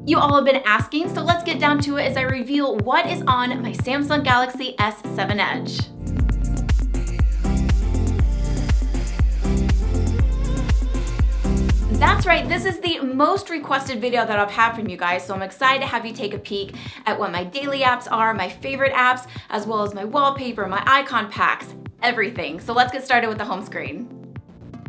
You all have been asking, so let's get down to it as I reveal what is on my Samsung Galaxy S7 Edge. That's right, this is the most requested video that I've had from you guys, so I'm excited to have you take a peek at what my daily apps are, my favorite apps, as well as my wallpaper, my icon packs, everything. So let's get started with the home screen.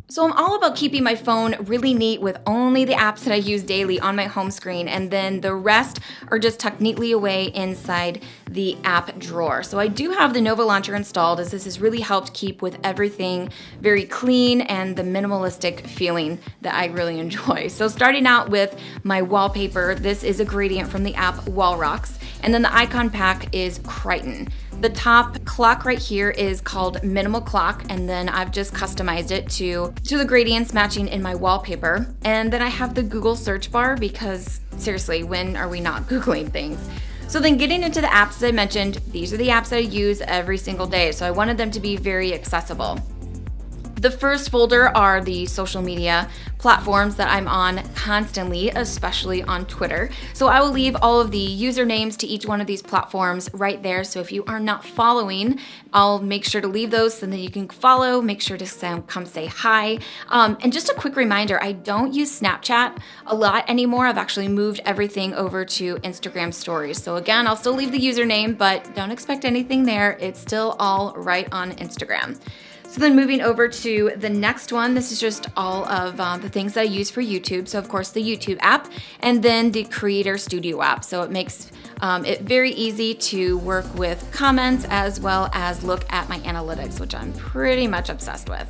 So I'm all about keeping my phone really neat with only the apps that I use daily on my home screen, and then the rest are just tucked neatly away inside the app drawer. So I do have the Nova Launcher installed, as this has really helped keep with everything very clean and the minimalistic feeling that I really enjoy. So starting out with my wallpaper, this is a gradient from the app Wall Rocks, and then the icon pack is Crichton. The top clock right here is called Minimal Clock, and then I've just customized it to the gradients matching in my wallpaper. And then I have the Google search bar because seriously, when are we not Googling things? So then getting into the apps that I mentioned, these are the apps that I use every single day, so I wanted them to be very accessible. The first folder are the social media platforms that I'm on constantly, especially on Twitter. So I will leave all of the usernames to each one of these platforms right there. So if you are not following, I'll make sure to leave those so that you can follow, make sure to come say hi. And just a quick reminder, I don't use Snapchat a lot anymore. I've actually moved everything over to Instagram stories. So again, I'll still leave the username, but don't expect anything there. It's still all right on Instagram. So then moving over to the next one, this is just all of the things that I use for YouTube. So of course the YouTube app, and then the Creator Studio app. So it makes it very easy to work with comments as well as look at my analytics, which I'm pretty much obsessed with.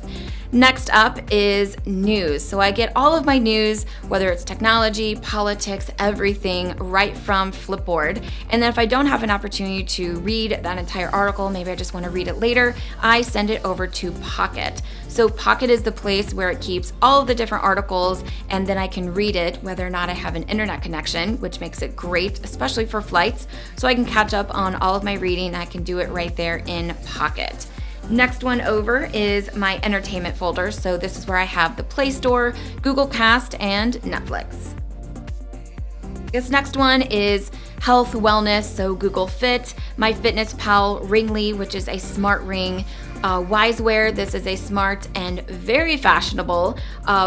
Next up is news. So I get all of my news, whether it's technology, politics, everything, right from Flipboard. And then if I don't have an opportunity to read that entire article, maybe I just want to read it later, I send it over to Pocket. So Pocket is the place where it keeps all of the different articles, and then I can read it whether or not I have an internet connection, which makes it great, especially for flights. So I can catch up on all of my reading. I can do it right there in Pocket. Next one over is my entertainment folder. So this is where I have the Play Store, Google Cast, and Netflix. This next one is health, wellness, so Google Fit, MyFitnessPal, Ringly, which is a smart ring, Wisewear, this is a smart and very fashionable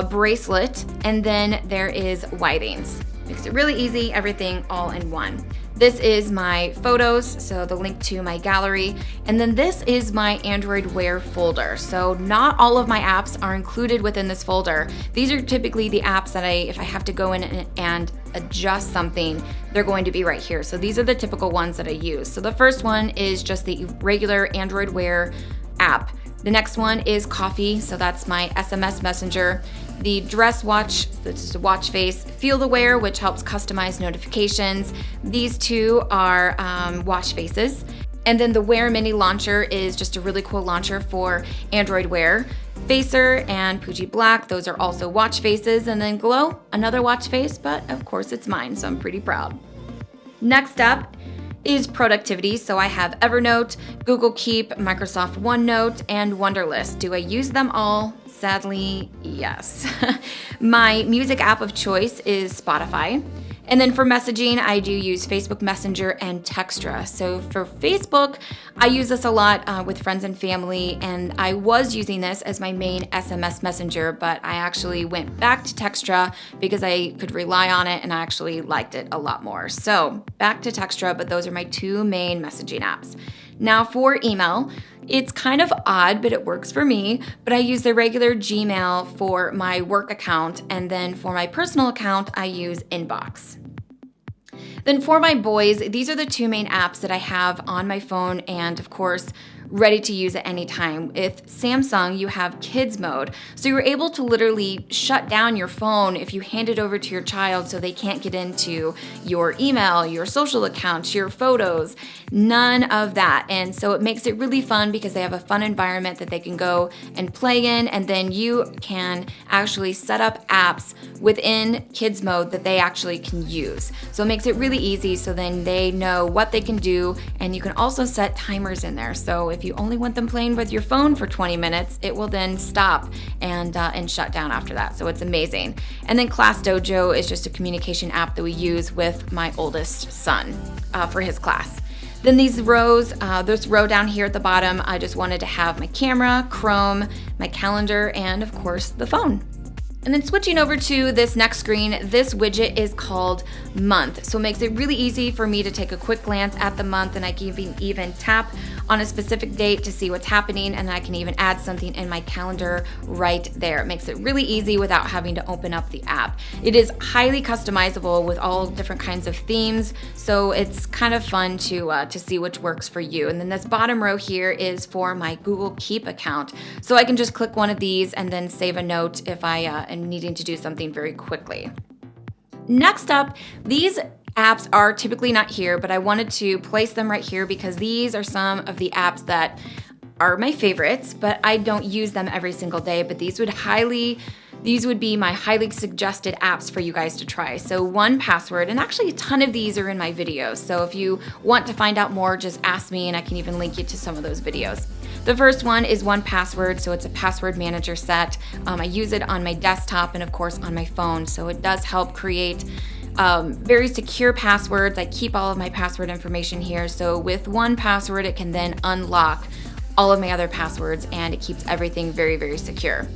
bracelet, and then there is Whitings. Makes it really easy, everything all in one. This is my photos, so the link to my gallery, and then this is my Android Wear folder. So not all of my apps are included within this folder. These are typically the apps that if I have to go in and adjust something, they're going to be right here. So these are the typical ones that I use. So the first one is just the regular Android Wear app. The next one is Coffee, so that's my SMS messenger. The Dress Watch, this is a watch face. Feel the Wear, which helps customize notifications. These two are watch faces. And then the Wear Mini Launcher is just a really cool launcher for Android Wear. Facer and Pooji Black, those are also watch faces. And then Glow, another watch face, but of course it's mine, so I'm pretty proud. Next up is productivity. So I have Evernote, Google Keep, Microsoft OneNote, and Wunderlist. Do I use them all? Sadly, yes. My music app of choice is Spotify. And then for messaging, I do use Facebook Messenger and Textra. So for Facebook, I use this a lot with friends and family, and I was using this as my main SMS messenger, but I actually went back to Textra because I could rely on it and I actually liked it a lot more. So back to Textra, but those are my two main messaging apps. Now for email, it's kind of odd, but it works for me, but I use the regular Gmail for my work account, and then for my personal account, I use Inbox. Then for my boys, these are the two main apps that I have on my phone and of course ready to use at any time. With Samsung, you have kids mode. So you're able to literally shut down your phone if you hand it over to your child so they can't get into your email, your social accounts, your photos, none of that. And so it makes it really fun because they have a fun environment that they can go and play in, and then you can actually set up apps within kids mode that they actually can use. So it makes it really easy so then they know what they can do, and you can also set timers in there. So if if you only want them playing with your phone for 20 minutes, it will then stop and shut down after that. So it's amazing. And then Class Dojo is just a communication app that we use with my oldest son for his class. Then these rows, this row down here at the bottom, I just wanted to have my camera, Chrome, my calendar, and of course the phone. And then switching over to this next screen, this widget is called Month. So it makes it really easy for me to take a quick glance at the month, and I can even tap on a specific date to see what's happening, and I can even add something in my calendar right there. It makes it really easy without having to open up the app. It is highly customizable with all different kinds of themes, so it's kind of fun to see which works for you. And then this bottom row here is for my Google Keep account. So I can just click one of these and then save a note if I am needing to do something very quickly. Next up, these apps are typically not here, but I wanted to place them right here because these are some of the apps that are my favorites, but I don't use them every single day. But these would be my highly suggested apps for you guys to try. So 1Password, and actually a ton of these are in my videos. So if you want to find out more, just ask me and I can even link you to some of those videos. The first one is 1Password, so it's a password manager set. I use it on my desktop and of course on my phone. So it does help create very secure passwords. I keep all of my password information here. So with 1Password, it can then unlock all of my other passwords and it keeps everything very, very secure.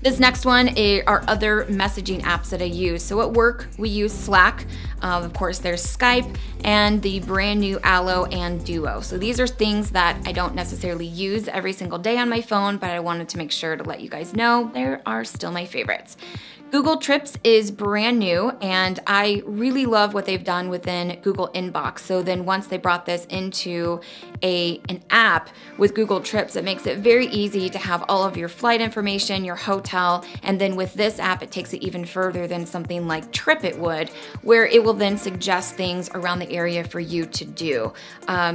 This next one are other messaging apps that I use. So at work, we use Slack. Of course, there's Skype and the brand new Allo and Duo. So these are things that I don't necessarily use every single day on my phone, but I wanted to make sure to let you guys know they are still my favorites. Google Trips is brand new, and I really love what they've done within Google Inbox. So then once they brought this into an app with Google Trips, it makes it very easy to have all of your flight information, your hotel, and then with this app, it takes it even further than something like Tripit would, where it will then suggest things around the area for you to do.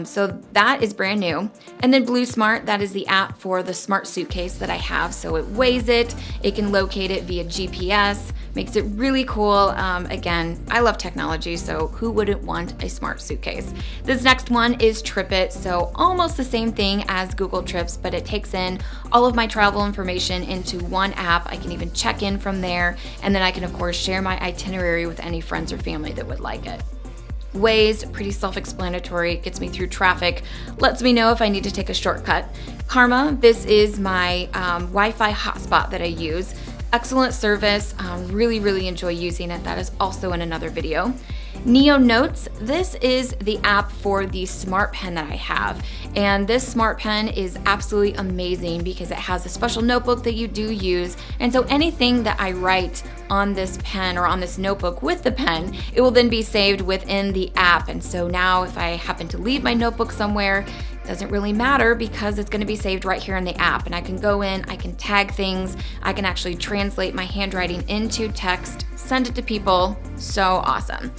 So that is brand new. And then Blue Smart, that is the app for the smart suitcase that I have. So it weighs it, it can locate it via GPS, makes it really cool. Again, I love technology, so who wouldn't want a smart suitcase? This next one is Tripit, so almost the same thing as Google Trips, but it takes in all of my travel information into one app. I can even check in from there, and then I can of course share my itinerary with any friends or family that would like it. Waze, pretty self-explanatory, gets me through traffic, lets me know if I need to take a shortcut. Karma, this is my Wi-Fi hotspot that I use. Excellent service, really enjoy using it. That is also in another video. Neo Notes, this is the app for the smart pen that I have. And this smart pen is absolutely amazing because it has a special notebook that you do use. And so anything that I write on this pen or on this notebook with the pen, it will then be saved within the app. And so now if I happen to leave my notebook somewhere, it doesn't really matter because it's going to be saved right here in the app. And I can go in, I can tag things, I can actually translate my handwriting into text, send it to people. So awesome.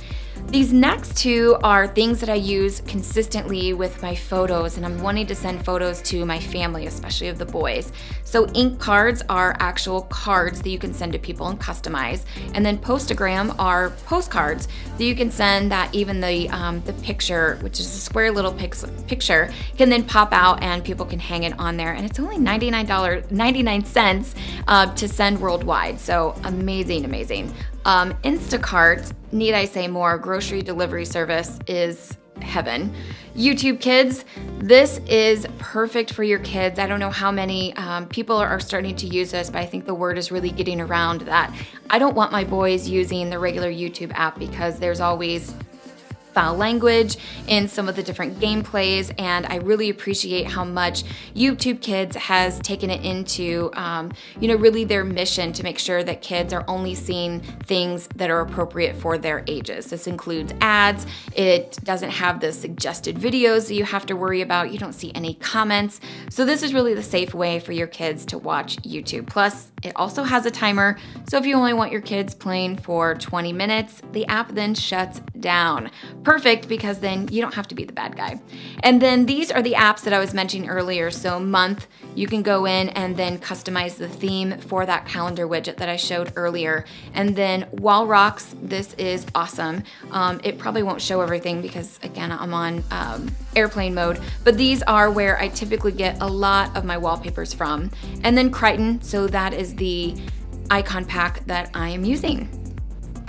These next two are things that I use consistently with my photos, and I'm wanting to send photos to my family, especially of the boys. So ink cards are actual cards that you can send to people and customize. And then Postagram are postcards that you can send that even the picture, which is a square little picture, can then pop out and people can hang it on there. And it's only $99 to send worldwide. So amazing. Instacart, need I say more, grocery delivery service is heaven. YouTube Kids, this is perfect for your kids. I don't know how many people are starting to use this, but I think the word is really getting around that I don't want my boys using the regular YouTube app because there's always foul language in some of the different gameplays, and I really appreciate how much YouTube Kids has taken it into, really their mission to make sure that kids are only seeing things that are appropriate for their ages. This includes ads. It doesn't have the suggested videos that you have to worry about. You don't see any comments. So this is really the safe way for your kids to watch YouTube. Plus, it also has a timer. So if you only want your kids playing for 20 minutes, the app then shuts down. Perfect, because then you don't have to be the bad guy. And then these are the apps that I was mentioning earlier. So month, you can go in and then customize the theme for that calendar widget that I showed earlier. And then wall rocks, this is awesome. It probably won't show everything because again, I'm on airplane mode, but these are where I typically get a lot of my wallpapers from. And then Crichton, so that is the icon pack that I am using.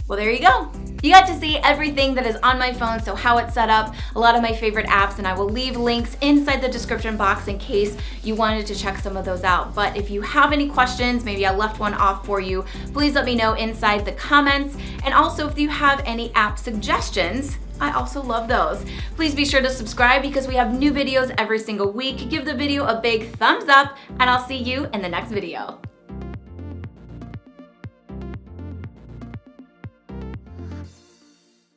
Well, there you go. You got to see everything that is on my phone, so how it's set up, a lot of my favorite apps, and I will leave links inside the description box in case you wanted to check some of those out. But if you have any questions, maybe I left one off for you, please let me know inside the comments. And also if you have any app suggestions, I also love those. Please be sure to subscribe because we have new videos every single week. Give the video a big thumbs up, and I'll see you in the next video.